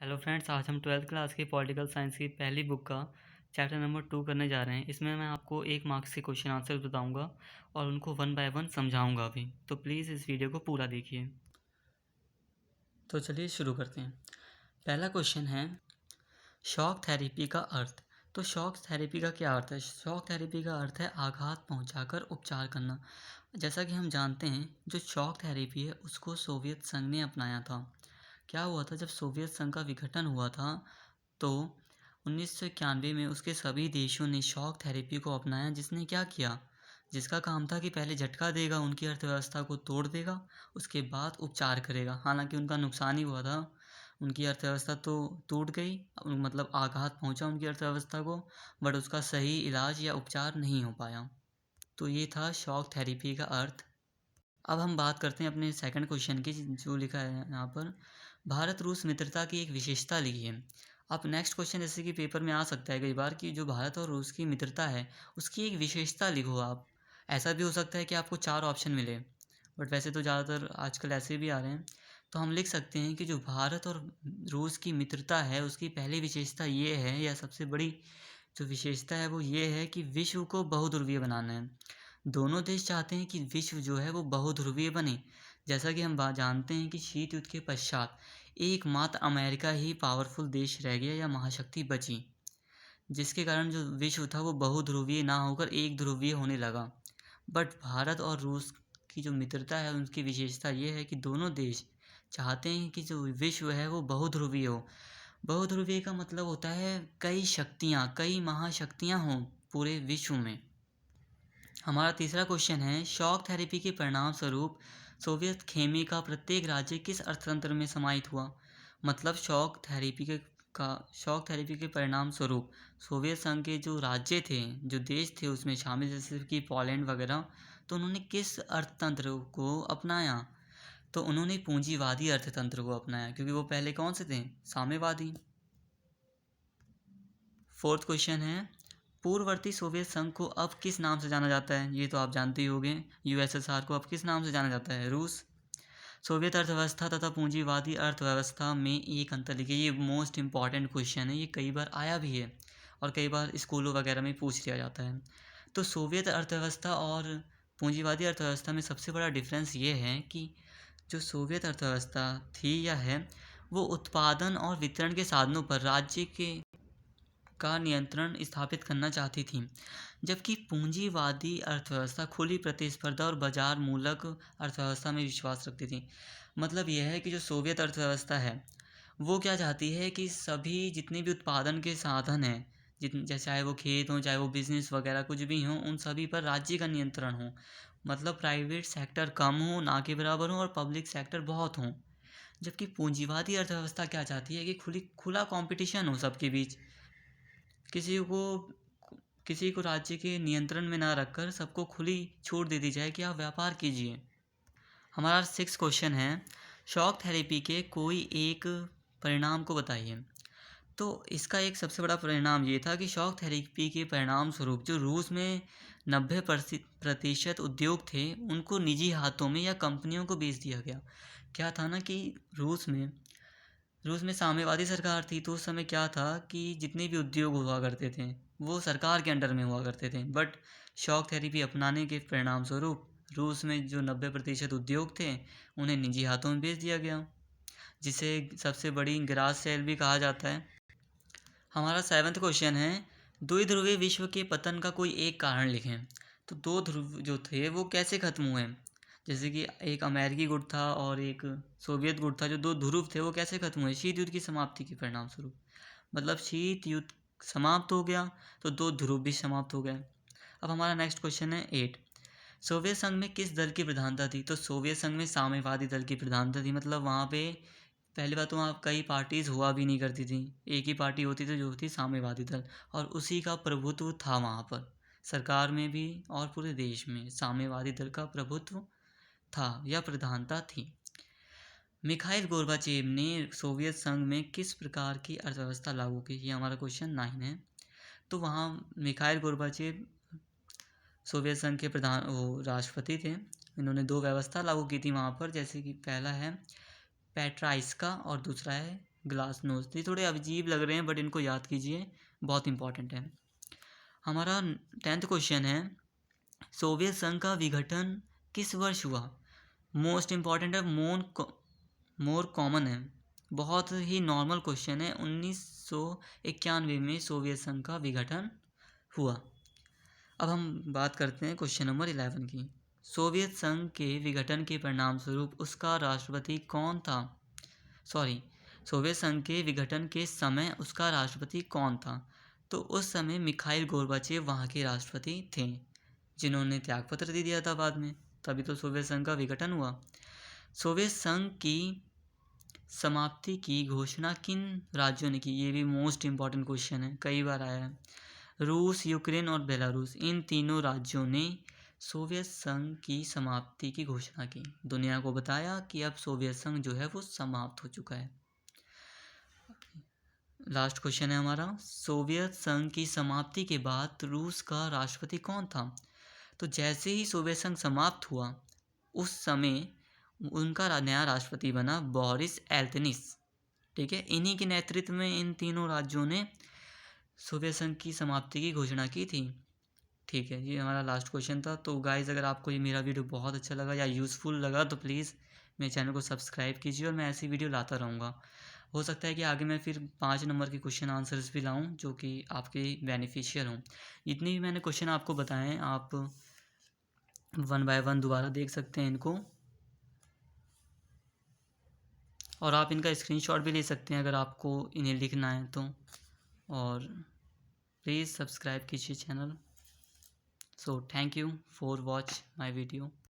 Hello friends, आज हम 12th class की पॉलिटिकल साइंस की पहली बुक का चैप्टर नंबर 2 करने जा रहे हैं। इसमें मैं आपको 1 मार्क्स के क्वेश्चन आंसर बताऊंगा और उनको 1 बाय 1 समझाऊंगा भी। तो प्लीज़ इस वीडियो को पूरा देखिए। तो चलिए शुरू करते हैं। पहला क्वेश्चन है शॉक थेरेपी का अर्थ। तो शॉक थेरेपी का क्या अर्थ है? शॉक थेरेपी का अर्थ है आघात पहुंचाकर उपचार करना। जैसा कि हम जानते हैं, जो शॉक थेरेपी है उसको सोवियत संघ ने अपनाया था। क्या हुआ था, जब सोवियत संघ का विघटन हुआ था तो 1991 में उसके सभी देशों ने शॉक थेरेपी को अपनाया, जिसने क्या किया, जिसका काम था कि पहले झटका देगा, उनकी अर्थव्यवस्था को तोड़ देगा, उसके बाद उपचार करेगा। हालांकि उनका नुकसान ही हुआ था, उनकी अर्थव्यवस्था तो टूट गई, मतलब आघात पहुंचा उनकी अर्थव्यवस्था को, बट उसका सही इलाज या उपचार नहीं हो पाया। तो ये था शॉक थेरेपी का अर्थ। अब हम बात करते हैं अपने सेकंड क्वेश्चन की, जो लिखा है यहाँ पर, भारत रूस मित्रता की एक विशेषता लिखी है। अब नेक्स्ट क्वेश्चन जैसे कि पेपर में आ सकता है कई बार कि जो भारत और रूस की मित्रता है उसकी एक विशेषता लिखो आप। ऐसा भी हो सकता है कि आपको 4 ऑप्शन मिले, बट वैसे तो ज़्यादातर आजकल ऐसे भी आ रहे हैं। तो हम लिख सकते हैं कि जो भारत और रूस की मित्रता है उसकी पहली विशेषता ये है, या सबसे बड़ी जो विशेषता है वो ये है कि विश्व को बहुध्रुवीय बनाना है। दोनों देश चाहते हैं कि विश्व जो है वो बहुध्रुवीय बने। जैसा कि हम जानते हैं कि शीत युद्ध के पश्चात एकमात्र अमेरिका ही पावरफुल देश रह गया या महाशक्ति बची, जिसके कारण जो विश्व था वो बहुध्रुवीय ना होकर एक ध्रुवीय होने लगा। बट भारत और रूस की जो मित्रता है उनकी विशेषता ये है कि दोनों देश चाहते हैं कि जो विश्व है वो बहुध्रुवीय हो। बहुध्रुवीय का मतलब होता है कई शक्तियाँ, कई महाशक्तियाँ हों पूरे विश्व में। हमारा तीसरा क्वेश्चन है शॉक थेरेपी के परिणाम स्वरूप सोवियत खेमे का प्रत्येक राज्य किस अर्थतंत्र में समाहित हुआ। मतलब शॉक थेरेपी के परिणाम स्वरूप सोवियत संघ के जो राज्य थे, जो देश थे उसमें शामिल, जैसे कि पोलैंड वगैरह, तो उन्होंने किस अर्थतंत्र को अपनाया? तो उन्होंने पूंजीवादी अर्थतंत्र को अपनाया, क्योंकि वो पहले कौन से थे? साम्यवादी। फोर्थ क्वेश्चन है पूर्ववर्ती सोवियत संघ को अब किस नाम से जाना जाता है? ये तो आप जानते ही होंगे, यूएसएसआर को अब किस नाम से जाना जाता है? रूस। सोवियत अर्थव्यवस्था तथा पूंजीवादी अर्थव्यवस्था में एक अंतर लिखिए। ये मोस्ट इंपॉर्टेंट क्वेश्चन है, ये कई बार आया भी है और कई बार स्कूलों वगैरह में पूछ लिया जाता है। तो सोवियत अर्थव्यवस्था और पूंजीवादी अर्थव्यवस्था में सबसे बड़ा डिफरेंस ये है कि जो सोवियत अर्थव्यवस्था थी या है वो उत्पादन और वितरण के साधनों पर राज्य के का नियंत्रण स्थापित करना चाहती थी, जबकि पूंजीवादी अर्थव्यवस्था खुली प्रतिस्पर्धा और बाजार मूलक अर्थव्यवस्था में विश्वास रखती थी। मतलब यह है कि जो सोवियत अर्थव्यवस्था है वो क्या चाहती है कि सभी जितने भी उत्पादन के साधन हैं, जितने जैसे चाहे वो खेत हों, चाहे वो बिजनेस वगैरह कुछ भी हों, उन सभी पर राज्य का नियंत्रण हो। मतलब प्राइवेट सेक्टर कम हो, ना के बराबर हो, और पब्लिक सेक्टर बहुत हों। जबकि पूंजीवादी अर्थव्यवस्था क्या चाहती है कि खुला कंपटीशन हो सबके बीच, किसी को किसी को राज्य के नियंत्रण में ना रखकर सबको खुली छूट दे दी जाए कि आप व्यापार कीजिए। हमारा 6 क्वेश्चन है शॉक थेरेपी के कोई एक परिणाम को बताइए। तो इसका एक सबसे बड़ा परिणाम ये था कि शॉक थेरेपी के परिणाम स्वरूप जो रूस में 90% उद्योग थे उनको निजी हाथों में या कंपनियों को बेच दिया गया। क्या था ना कि रूस में साम्यवादी सरकार थी, तो उस समय क्या था कि जितने भी उद्योग हुआ करते थे वो सरकार के अंडर में हुआ करते थे। बट शॉक थेरेपी अपनाने के परिणाम स्वरूप रूस में जो 90% उद्योग थे उन्हें निजी हाथों में बेच दिया गया, जिसे सबसे बड़ी ग्रास सेल भी कहा जाता है। हमारा 7वां क्वेश्चन है द्विध्रुवीय विश्व के पतन का कोई एक कारण लिखें। तो दो ध्रुव जो थे वो कैसे खत्म हुए? जैसे कि एक अमेरिकी गुट था और एक सोवियत गुट था, जो दो ध्रुव थे वो कैसे खत्म हुए? शीत युद्ध की समाप्ति के परिणाम स्वरूप। मतलब शीत युद्ध समाप्त हो गया तो दो ध्रुव भी समाप्त हो गए। अब हमारा नेक्स्ट क्वेश्चन है 8। सोवियत संघ में किस दल की प्रधानता थी? तो सोवियत संघ में साम्यवादी दल की प्रधानता थी। मतलब वहाँ पे पहली बात तो वहाँ कई पार्टीज हुआ भी नहीं करती थी, एक ही पार्टी होती थी जो थी साम्यवादी दल, और उसी का प्रभुत्व था वहाँ पर सरकार में भी और पूरे देश में साम्यवादी दल का प्रभुत्व था या प्रधानता थी। मिखाइल गोर्बाचेव ने सोवियत संघ में किस प्रकार की अर्थव्यवस्था लागू की? ये हमारा क्वेश्चन 9 है। तो वहाँ मिखाइल गोर्बाचेव सोवियत संघ के प्रधान वो राष्ट्रपति थे। इन्होंने 2 व्यवस्था लागू की थी वहाँ पर, जैसे कि पहला है पेट्राइस्का और दूसरा है ग्लास नोज। ये थोड़े अजीब लग रहे हैं बट इनको याद कीजिए, बहुत इंपॉर्टेंट है। हमारा 10th क्वेश्चन है, सोवियत संघ का विघटन किस वर्ष हुआ? मोस्ट इम्पॉर्टेंट है, मोर कॉमन है, बहुत ही नॉर्मल क्वेश्चन है। 1991 में सोवियत संघ का विघटन हुआ। अब हम बात करते हैं क्वेश्चन नंबर 11 की। सोवियत संघ के विघटन के परिणाम स्वरूप उसका राष्ट्रपति कौन था? सोवियत संघ के विघटन के समय उसका राष्ट्रपति कौन था? तो उस समय मिखाइल गोर्बाचेव वहाँ के राष्ट्रपति थे, जिन्होंने त्यागपत्र दे दिया था बाद में, तभी तो सोवियत संघ का विघटन हुआ। सोवियत संघ की समाप्ति की घोषणा किन राज्यों ने की? ये भी मोस्ट इम्पॉर्टेंट क्वेश्चन है, कई बार आया है। रूस, यूक्रेन और बेलारूस, इन तीनों राज्यों ने सोवियत संघ की समाप्ति की घोषणा की, दुनिया को बताया कि अब सोवियत संघ जो है वो समाप्त हो चुका है। लास्ट क्वेश्चन है हमारा, सोवियत संघ की समाप्ति के बाद रूस का राष्ट्रपति कौन था? तो जैसे ही सोवियत संघ समाप्त हुआ उस समय उनका नया राष्ट्रपति बना बोरिस एल्त्सिन। ठीक है, इन्हीं के नेतृत्व में इन तीनों राज्यों ने सोवियत संघ की समाप्ति की घोषणा की थी। ठीक है, ये हमारा लास्ट क्वेश्चन था। तो गाइज़, अगर आपको ये मेरा वीडियो बहुत अच्छा लगा या यूज़फुल लगा तो प्लीज़ मेरे चैनल को सब्सक्राइब कीजिए और मैं ऐसी वीडियो लाता रहूँगा। हो सकता है कि आगे मैं फिर 5 नंबर के क्वेश्चन आंसर्स भी लाऊँ जो कि आपके बेनिफिशियल हों। जितनी भी मैंने क्वेश्चन आपको बताए हैं, आप 1 बाय 1 दोबारा देख सकते हैं इनको, और आप इनका स्क्रीनशॉट भी ले सकते हैं अगर आपको इन्हें लिखना है तो। और प्लीज़ सब्सक्राइब कीजिए channel. So thank you for watch my video.